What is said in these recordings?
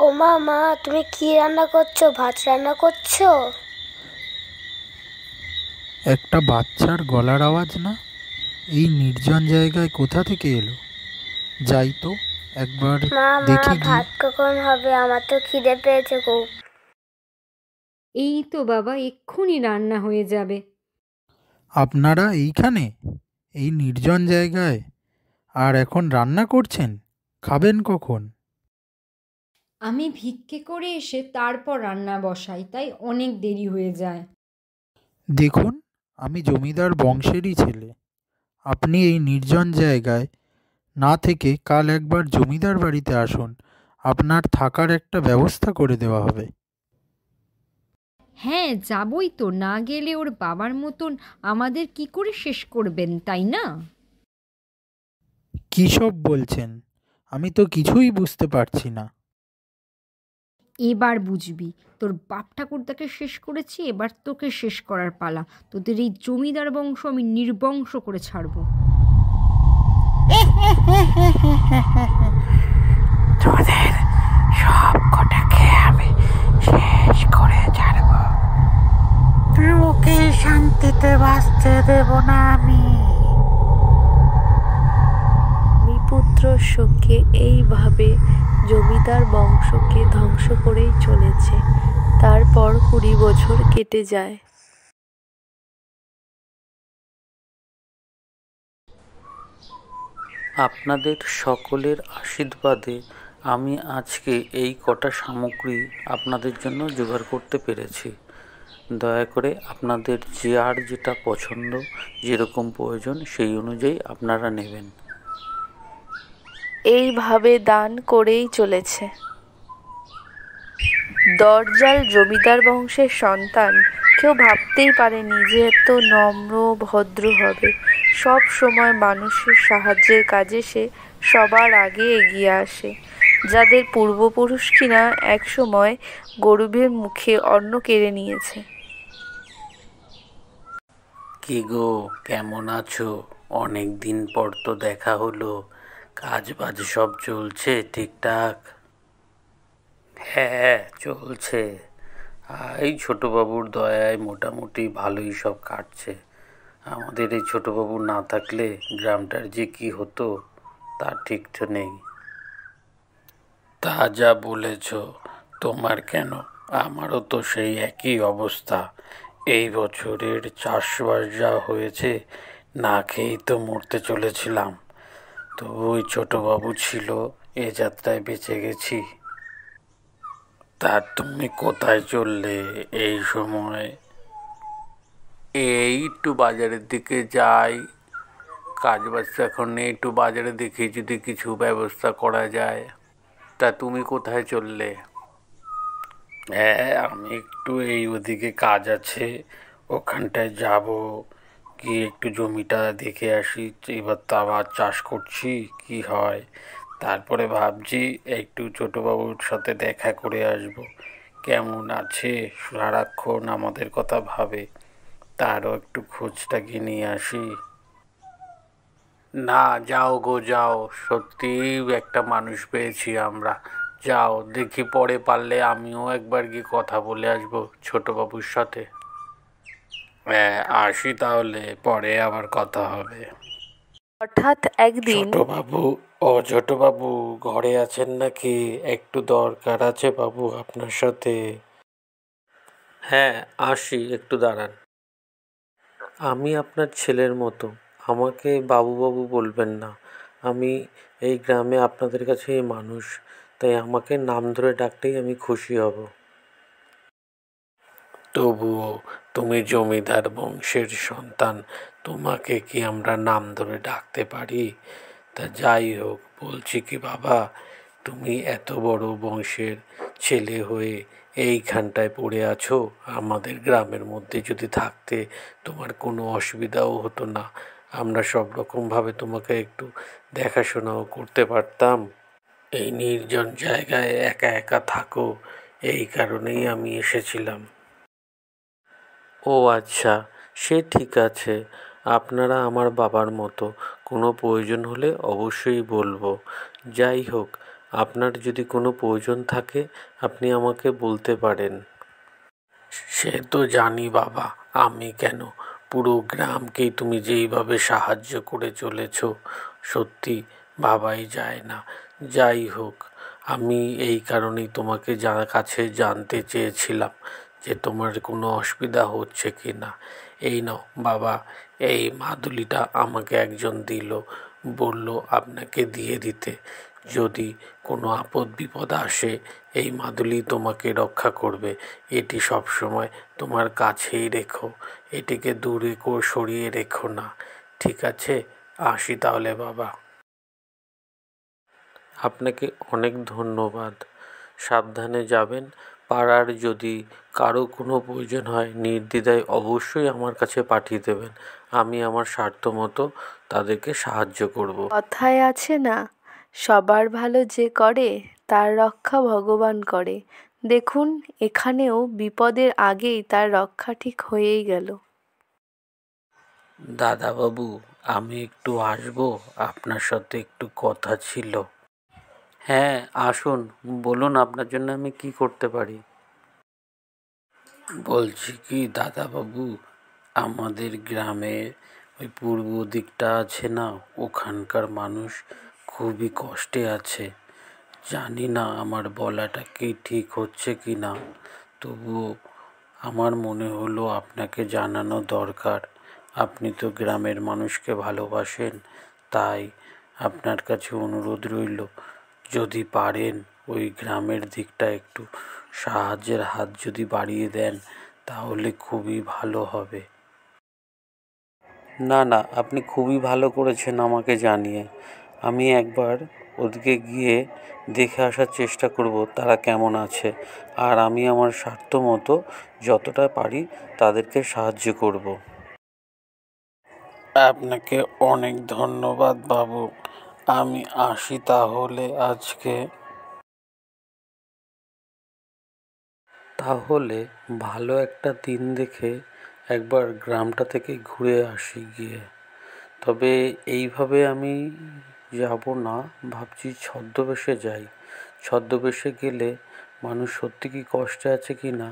ও মা, মা তুমি কি রান্না করছো? ভাত রান্না করছো? একটা বাচ্চার গলার আওয়াজ না? এই নির্জন জায়গায় কোথা থেকে এলো? যাই তো, একবার মা, মা দেখি গিয়ে। ভাত কখন হবে? আমার তো খিদে পেয়েছে খুব। এই তো বাবা, এক্ষুনি রান্না হয়ে যাবে। আপনারা এইখানে, এই নির্জন জায়গায়, আর এখন রান্না করছেন? খাবেন কখন? আমি ভিক্ষে করে এসে তারপর রান্না বসাই, তাই অনেক দেরি হয়ে যায়। দেখুন, আমি জমিদার বংশেরই ছেলে। আপনি এই নির্জন জায়গায় না থেকে কাল একবার জমিদার বাড়িতে আসুন। আপনার থাকার একটা ব্যবস্থা করে দেওয়া হবে। হ্যাঁ, যাবই তো। না গেলে ওর বাবার মতন আমাদের কি করে শেষ করবেন, তাই না? কী সব বলছেন? আমি তো কিছুই বুঝতে পারছি না। এবার বুঝবি। তোর বাপ ঠাকুরদাকে শেষ করেছি, এবার তোকে শেষ করার পালা। তোদের এই জমিদার বংশ আমি নির্বংশ করে ছাড়বো। তোদের সব কটাকে আমি শেষ করে ছাড়ব। কাউকে শান্তিতে বাঁচতে দেব না আমি। পুত্র শোকে এইভাবে জমিদার বংশকে ধ্বংস করেই চলেছে। তারপর 20 বছর কেটে যায়। আপনাদের সকলের আশীর্বাদে আমি আজকে এই কটা সামগ্রী আপনাদের জন্য জোগাড় করতে পেরেছি। দয়া করে আপনাদের যার যেটা পছন্দ, যেরকম প্রয়োজন সেই অনুযায়ী আপনারা নেবেন। এইভাবে দান করেই চলেছে। দরজাল জমিদার বংশের সন্তান কেউ ভাবতেই পারেনি যে এত নম্র ভদ্র হবে। সব সময় মানুষের সাহায্যের কাজে সে সবার আগে এগিয়ে আসে। যাদের পূর্বপুরুষ কিনা একসময় গরিবের মুখে অন্ন কেড়ে নিয়েছে। কি গো, কেমন আছো? অনেক দিন পর তো দেখা হলো। কাজ বাজ সব চলছে ঠিকঠাক? হ্যাঁ, চলছে। এই ছোটবাবুর দয়ায় মোটামুটি ভালোই সব কাটছে। আমাদের এই ছোটবাবু না থাকলে গ্রামটার যে কি হতো তা ঠিক তো নেই। তা যা বলেছ, তোমার কেন, আমারও তো সেই একই অবস্থা। এই বছরের চাষবাস যা হয়েছে, না খেয়েই তো মরতে চলেছিলাম। তো ওই ছোটবাবু ছিল, এ যাত্রায় বেঁচে গেছি। তা তুমি কোথায় চললে এই সময়? এই একটু বাজারের দিকে যাই, কাজ বাজ এখন নেই, একটু বাজারে দেখি যদি কিছু ব্যবস্থা করা যায়। তা তুমি কোথায় চললে? হ্যাঁ, আমি একটু এই ওদিকে কাজ আছে, ওখানটায় যাব, গিয়ে একটু জমিটা দেখে আসি। এবার তো আবার চাষ করছি, কি হয়। তারপরে ভাবছি একটু ছোটবাবুর সাথে দেখা করে আসব। কেমন আছে, সারাক্ষণ আমাদের কথা ভাবে, তারও একটু খোঁজটা গিয়ে নিয়ে আসি। না, যাও গো যাও, সত্যিই একটা মানুষ পেয়েছি আমরা। যাও, দেখি পরে পারলে আমিও একবার গিয়ে কথা বলে আসবো ছোটবাবুর সাথে। হ্যাঁ, আসি তাহলে, পরে আবার কথা হবে। হঠাৎ একদিন ছোটবাবু, ও ছোটবাবু, ঘরে আছেন নাকি? একটু দরকার আছে বাবু আপনার সাথে। হ্যাঁ, আসি, একটু দাঁড়ান। আমি আপনার ছেলের মতো, আমাকে বাবু বাবু বলবেন না। আমি এই গ্রামে আপনাদের কাছেই মানুষ, তাই আমাকে নাম ধরে ডাকতেই আমি খুশি হব। তবুও তুমি জমিদার বংশের সন্তান, তোমাকে কি আমরা নাম ধরে ডাকতে পারি? তা যাই হোক, বলছি কি বাবা, তুমি এত বড় বংশের ছেলে হয়ে এইখানটায় পড়ে আছো। আমাদের গ্রামের মধ্যে যদি থাকতে তোমার কোনো অসুবিধাও হতো না, আমরা সব রকমভাবে তোমাকে একটু দেখাশোনাও করতে পারতাম। এই নির্জন জায়গায় একা একা থাকো, এই কারণেই আমি এসেছিলাম। ও আচ্ছা, সে ঠিক আছে। আপনারা আমার বাবার মতো, কোনো প্রয়োজন হলে অবশ্যই বলবো। যাই হোক, আপনার যদি কোনো প্রয়োজন থাকে আপনি আমাকে বলতে পারেন। সে তো জানি বাবা, আমি কেন, পুরো গ্রামকেই তুমি যেইভাবে সাহায্য করে চলেছ, সত্যি ভাবাই যায় না। যাই হোক, আমি এই কারণেই তোমাকে কাছে জানতে চেয়েছিলাম যে তোমার কোনো অসুবিধা হচ্ছে কি না। এই নাও বাবা, এই মাদুলিটা আমাকে একজন দিল, বলল আপনাকে দিয়ে দিতে। যদি কোনো আপদ বিপদ আসে এই মাদুলি তোমাকে রক্ষা করবে। এটি সবসময় তোমার কাছেই রেখো, এটিকে দূরে সরিয়ে রেখো না, ঠিক আছে? আসি তাহলে বাবা। আপনাকে অনেক ধন্যবাদ। সাবধানে যাবেন। পাড়ার যদি কারো কোনো প্রয়োজন হয় নির্দ্বিধায় অবশ্যই আমার কাছে পাঠিয়ে দেবেন। আমি আমার সাধ্য মতো তাদেরকে সাহায্য করব। কথায় আছে না, সবার ভালো যে করে তার রক্ষা ভগবান করে। দেখুন, এখানেও বিপদের আগেই তার রক্ষা ঠিক হয়েই গেল। দাদাবাবু, আমি একটু আসবো, আপনার সাথে একটু কথা ছিল। হ্যাঁ আসুন, বলুন আপনার জন্য আমি কি করতে পারি। বলছি কি দাদাবাবু, আমাদের গ্রামে ওই পূর্ব দিকটা আছে না, ওখানকার মানুষ খুবই কষ্টে আছে। জানি না আমার বলাটা কি ঠিক হচ্ছে কি না, তবুও আমার মনে হলো আপনাকে জানানো দরকার। আপনি তো গ্রামের মানুষকে ভালোবাসেন, তাই আপনার কাছে অনুরোধ রইল, যদি পারেন ওই গ্রামের দিকটা একটু সাহায্যের হাত যদি বাড়িয়ে দেন তাহলে খুবই ভালো হবে। না না, আপনি খুবই ভালো করেছেন আমাকে জানিয়ে। আমি একবার ওদিকে গিয়ে দেখে আসার চেষ্টা করব তারা কেমন আছে, আর আমি আমার সাধ্য মতো যতটা পারি তাদেরকে সাহায্য করব। আপনাকে অনেক ধন্যবাদ বাবু, আমি আসি তাহলে আজকে। তাহলে ভালো একটা দিন দেখে একবার গ্রামটা থেকে ঘুরে আসি গিয়ে। তবে এইভাবে আমি যাব না, ভাবছি ছদ্মবেশে যাই। ছদ্মবেশে গেলে মানুষ সত্যি কি কষ্টে আছে কি না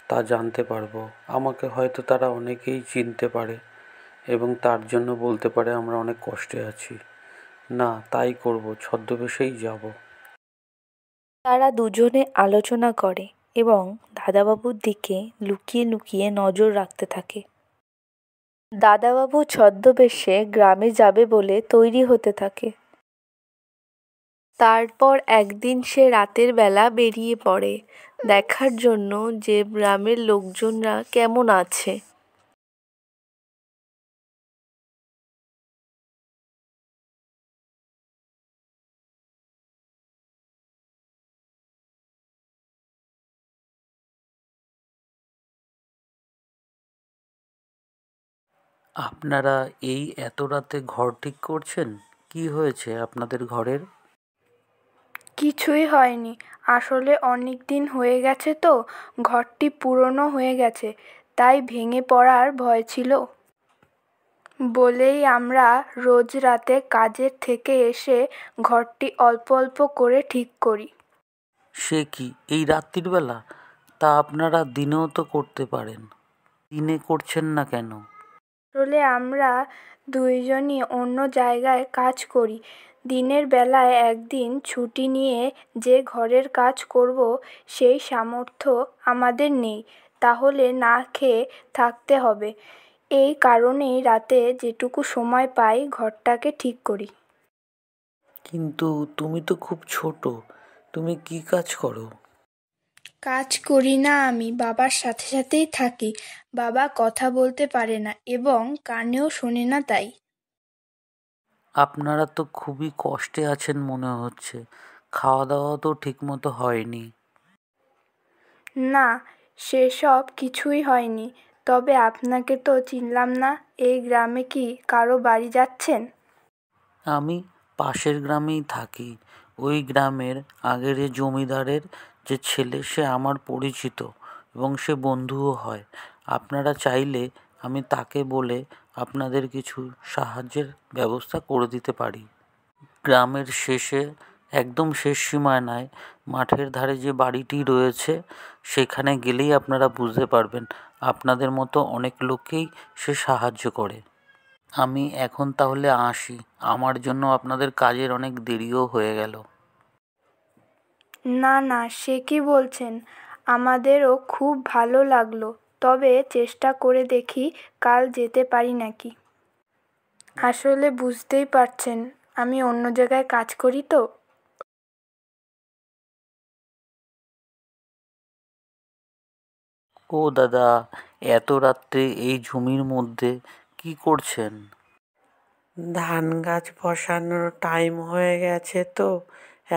তা জানতে পারবো। আমাকে হয়তো তারা অনেকেই চিনতে পারে এবং তার জন্য বলতে পারে আমরা অনেক কষ্টে আছি। না, তাই করব, ছদ্মবেশেই যাব। তারা দুজনে আলোচনা করে এবং দাদাবাবুর দিকে লুকিয়ে লুকিয়ে নজর রাখতে থাকে। দাদাবাবু ছদ্মবেশে গ্রামে যাবে বলে তৈরি হতে থাকে। তারপর একদিন সে রাতের বেলা বেরিয়ে পড়ে দেখার জন্য যে গ্রামের লোকজনরা কেমন আছে। আপনারা এই এত রাতে ঘর ঠিক করছেন? কি হয়েছে আপনাদের ঘরের? কিছুই হয়নি, আসলে অনেক দিন হয়ে গেছে তো, ঘরটি পুরনো হয়ে গেছে, তাই ভেঙে পড়ার ভয় ছিল বলেই আমরা রোজ রাতে কাজের থেকে এসে ঘরটি অল্প অল্প করে ঠিক করি। সে কি, এই রাত্রির বেলা? তা আপনারা দিনেও তো করতে পারেন, দিনে করছেন না কেন? আসলে আমরা দুইজনই অন্য জায়গায় কাজ করি, দিনের বেলায় একদিন ছুটি নিয়ে যে ঘরের কাজ করব সেই সামর্থ্য আমাদের নেই, তাহলে না খেয়ে থাকতে হবে। এই কারণেই রাতে যেটুকু সময় পাই ঘরটাকে ঠিক করি। কিন্তু তুমি তো খুব ছোট, তুমি কি কাজ করো? কাজ করি না, আমি বাবার সাথে সাথেই থাকি। বাবা কথা বলতে পারে না এবং কানেও শোনে না, তাই। আপনারা তো খুবই কষ্টে আছেন মনে হচ্ছে, খাওয়া দাওয়া তো ঠিকমতো হয়নি। না, সেসব কিছুই হয়নি। তবে আপনাকে তো চিনলাম না, এই গ্রামে কি কারো বাড়ি যাচ্ছেন? আমি পাশের গ্রামেই থাকি। ওই গ্রামের আগের যে জমিদারের যে ছেলে, সে আমার পরিচিত এবং সে বন্ধুও হয়। আপনারা চাইলে আমি তাকে বলে আপনাদের কিছু সাহায্যের ব্যবস্থা করে দিতে পারি। গ্রামের শেষে একদম শেষ সীমানায় মাঠের ধারে যে বাড়িটি রয়েছে সেখানে গেলেই আপনারা বুঝতে পারবেন। আপনাদের মতো অনেক লোককেই সে সাহায্য করে। আমি এখন তাহলে আসি, আমার জন্য আপনাদের কাজের অনেক দেরিও হয়ে গেল। না না, সে কি বলছেন, আমাদেরও খুব ভালো লাগলো, তবে চেষ্টা করে দেখি কাল যেতে পারি নাকি। আসলে বুঝতেই পারছেন আমি অন্য জায়গায় কাজ করি তো। ও দাদা, এত রাত্রে এই জমির মধ্যে কি করছেন? ধান গাছ বসানোর টাইম হয়ে গেছে তো,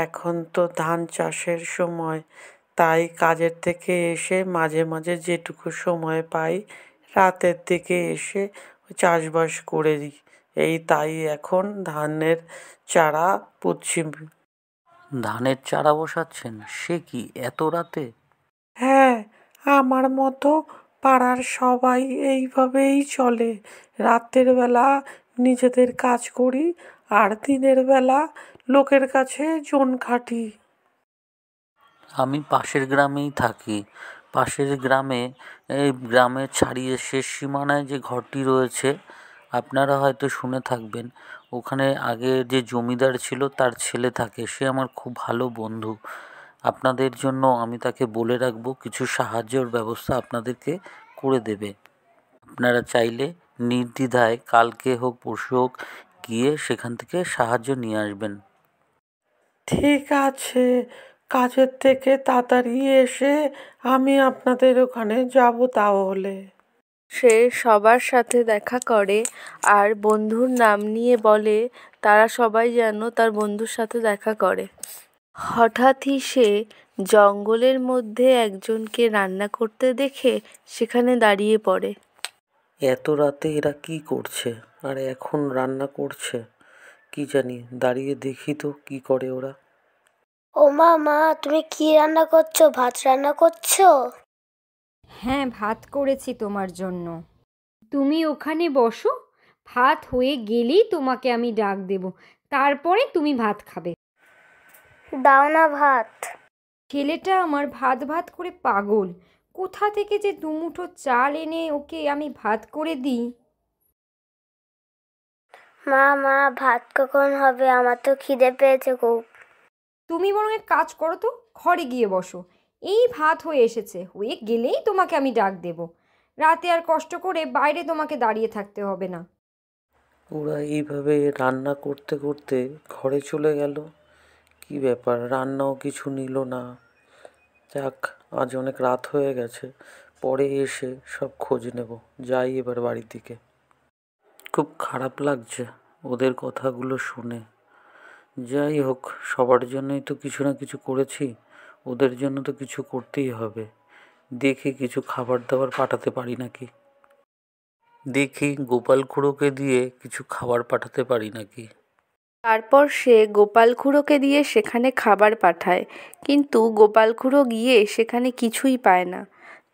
এখন তো ধান চাষের সময়, তাই কাজের থেকে এসে মাঝে মাঝে যেটুকু সময় পাই রাতের দিকে এসে চাষবাস করে দিই। তাই এখন ধানের চারা পুঁতছি। ধানের চারা বসাচ্ছেন? সে কি এত রাতে? হ্যাঁ, আমার মতো পাড়ার সবাই এইভাবেই চলে। রাতের বেলা নিজেদের কাজ করি আর দিনের বেলা লোকের কাছে জন খাটি। আমি পাশের গ্রামেই থাকি। পাশের গ্রামে, এই গ্রামের ছাড়িয়ে শেষ সীমানায় যে ঘরটি রয়েছে আপনারা হয়তো শুনে থাকবেন। ওখানে আগে যে জমিদার ছিল তার ছেলে থাকে, সে আমার খুব ভালো বন্ধু। আপনাদের জন্য আমি তাকে বলে রাখবো, কিছু সাহায্যের ব্যবস্থা আপনাদেরকে করে দেবে। আপনারা চাইলে নির্দ্বিধায় কালকে হোক পরশু হোক গিয়ে সেখান থেকে সাহায্য নিয়ে আসবেন। ঠিক আছে, কাজের থেকে তাড়াতাড়ি এসে আমি আপনাদের ওখানে যাব তাহলে। সে সবার সাথে দেখা করে আর বন্ধুর নাম নিয়ে বলে তারা সবাই যেন তার বন্ধুর সাথে দেখা করে। হঠাৎই সে জঙ্গলের মধ্যে একজনকে রান্না করতে দেখে সেখানে দাঁড়িয়ে পড়ে। এত রাতে এরা কি করছে আর এখন রান্না করছে কি জানি, দাঁড়িয়ে দেখি তো কি করে ওরা। ও মা, মা তুমি কি রান্না করছো? ভাত রান্না করছো? হ্যাঁ, ভাত করেছি তোমার জন্য। তুমি ওখানে বসো, ভাত হয়ে গেলেই তোমাকে আমি ডাক দেব, তারপরে তুমি ভাত খাবে। দাও না ভাত। ছেলেটা আমার ভাত ভাত করে পাগল, কোথা থেকে যে দুমুঠো চাল এনে ওকে আমি ভাত করে দিই। মা, মা ভাত কখন হবে? আমার তো খিদে পেয়েছে খুব। তুমি বরং এক কাজ করো তো, ঘরে গিয়ে বসো। এই ভাত হয়ে এসেছে, হয়ে গেলেই তোমাকে আমি ডাক দেব। রাতে আর কষ্ট করে বাইরে তোমাকে দাঁড়িয়ে থাকতে হবে না। ওরা এইভাবে রান্না করতে করতে ঘরে চলে গেল। কি ব্যাপার, রান্নাও কিছু নিল না। যাক, আজ অনেক রাত হয়ে গেছে, পরে এসে সব খোঁজ নেব। যাই এবার বাড়ির দিকে। খুব খারাপ লাগছে ওদের কথাগুলো শুনে। যাই হোক, সবার জন্যই তো কিছু না কিছু করেছি, ওদের জন্য তো কিছু করতেই হবে। দেখি কিছু খাবার দাবার পাঠাতে পারি নাকি, দেখি গোপাল খুড়োকে দিয়ে কিছু খাবার পাঠাতে পারি নাকি। তারপর সে গোপাল খুড়োকে দিয়ে সেখানে খাবার পাঠায়, কিন্তু গোপাল খুড়ো গিয়ে সেখানে কিছুই পায় না।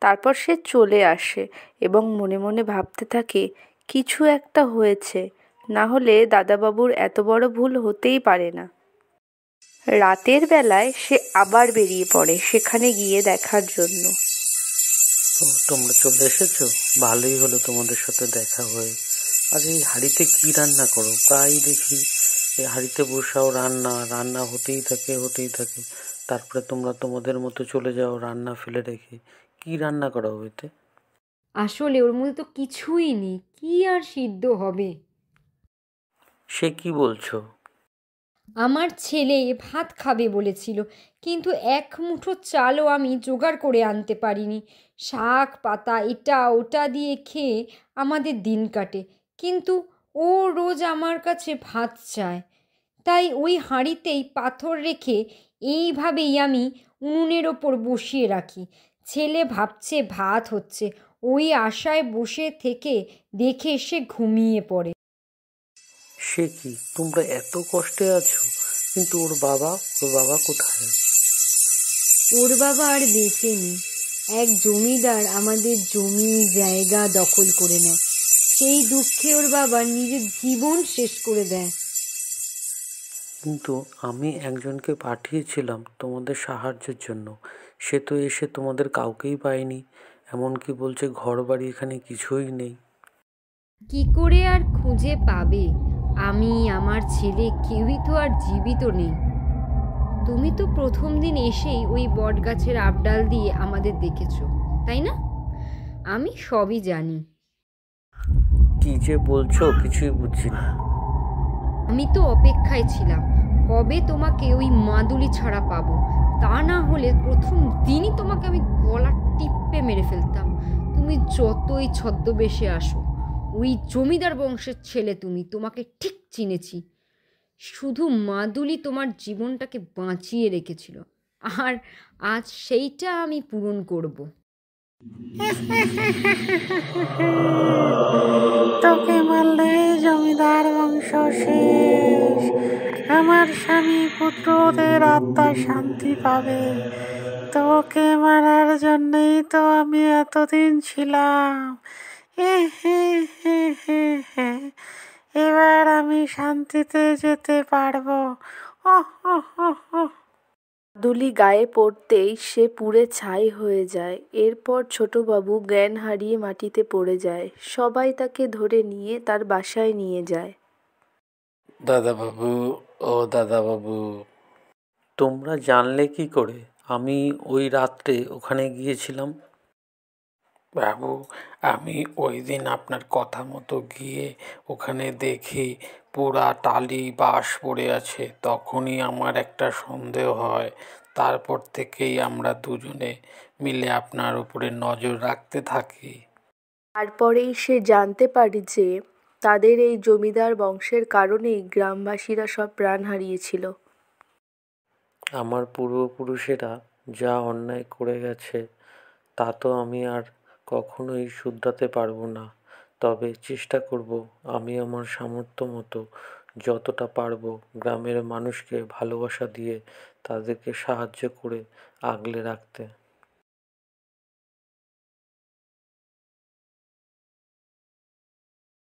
তারপর সে চলে আসে এবং মনে মনে ভাবতে থাকে কিছু একটা হয়েছে, না হলে দাদাবাবুর এত বড় ভুল হতেই পারে না। রাতের বেলায় সে আবার বেরিয়ে পড়ে সেখানে গিয়ে দেখার জন্য। ও, তোমরা চলে এসেছো, ভালোই হলো তোমাদের সাথে দেখা হয়ে। আজ এই হাঁড়িতে কি রান্না করো? প্রায় দেখি এই হাঁড়িতে বসাও, রান্না রান্না হতেই থাকে। তারপরে তোমরা তোমাদের মতো চলে যাও রান্না ফেলে রেখে। কি রান্না করা হইতে? আসলে ওর মধ্যে তো কিছুই নেই, কি আর সিদ্ধ হবে? সে কি বলছো? আমার ছেলে ভাত খাবে বলেছিল, কিন্তু এক মুঠো চালও আমি জোগাড় করে আনতে পারিনি। শাক পাতা এটা ওটা দিয়ে খেয়ে আমাদের দিন কাটে, কিন্তু ও রোজ আমার কাছে ভাত চায়। তাই ওই হাঁড়িতেই পাথর রেখে এইভাবেই আমি উনুনের ওপর বসিয়ে রাখি। ছেলে ভাবছে ভাত হচ্ছে, ওই আশায় বসে থেকে দেখে সে ঘুমিয়ে পড়ে। সে কি, তোমরা এত কষ্টে আছো? কিন্তু ওর বাবা কোথায়? ওর বাবা আর বেঁচে নেই। এক জমিদার আমাদের জমি জায়গা দখল করে নেয়, সেই দুঃখে ওর বাবা নিজের জীবন শেষ করে দেয়। কিন্তু আমি একজনকে পাঠিয়েছিলাম তোমাদের সাহায্যের জন্য, সে তো এসে তোমাদের কাউকেই পায়নি, এমনকি বলছে ঘর বাড়ি এখানে কিছুই নেই। কি করে আর খুঁজে পাবে? আমি, আমার ছেলে, কেউই তো আর জীবিত নেই। তুমি তো প্রথম দিন এসেই ওই বটগাছের আবডাল দিয়ে আমাদের দেখেছো, তাই না? আমি সবই জানি। কি যে বলছো কিছুই বুঝছি না। আমি তো অপেক্ষায় ছিলাম কবে তোমাকে ওই মাদুলি ছাড়া পাবো। তা না হলে প্রথম দিনই তোমাকে আমি গলা টিপে মেরে ফেলতাম। তুমি যতই ছদ্মবেশে আসো, ওই জমিদার বংশের ছেলে তুমি, তোমাকে ঠিক চিনেছি। শুধু মাদুলি তোমার জীবনটাকে বাঁচিয়ে রেখেছিল, আর আজ সেইটা আমি পূরণ করব। তোকে মারলে জমিদার বংশ শেষ, আমার স্বামী পুত্রদের আত্মা শান্তি পাবে। তোকে মারার জন্যই তো আমি এতদিন ছিলাম। হে হে হে হে হে, এবার আমি শান্তিতে যেতে পারবো। ওহ ওহ ওহ ওহ। মাদুলি গায়ে পড়তেই সে পুড়ে ছাই হয়ে যায়। এরপর ছোটবাবু জ্ঞান হারিয়ে মাটিতে পড়ে যায়। সবাই তাকে ধরে নিয়ে তার বাসায় নিয়ে যায়। দাদাবাবু, ও দাদাবাবু, তোমরা জানলে কি করে আমি ওই রাত্রে ওখানে গিয়েছিলাম? বাবু, আমি ওই দিন আপনার কথা মতো গিয়ে ওখানে দেখি পোড়া টালি বাঁশ পড়ে আছে। তখনই আমার একটা সন্দেহ হয়। তারপর থেকেই আমরা দুজনে মিলে আপনার উপরে নজর রাখতে থাকি। তারপরেই সে জানতে পারে যে তাদের এই জমিদার বংশের কারণেই গ্রামবাসীরা সব প্রাণ হারিয়েছিল। আমার পূর্বপুরুষেরা যা অন্যায় করে গেছে তা তো আমি আর কখনোই শুধরাতে পারবো না। তবে চেষ্টা করব আমি আমার সামর্থ্য মতো যতটা পারবো গ্রামের মানুষকে ভালোবাসা দিয়ে তাদেরকে সাহায্য করে আগলে রাখতে।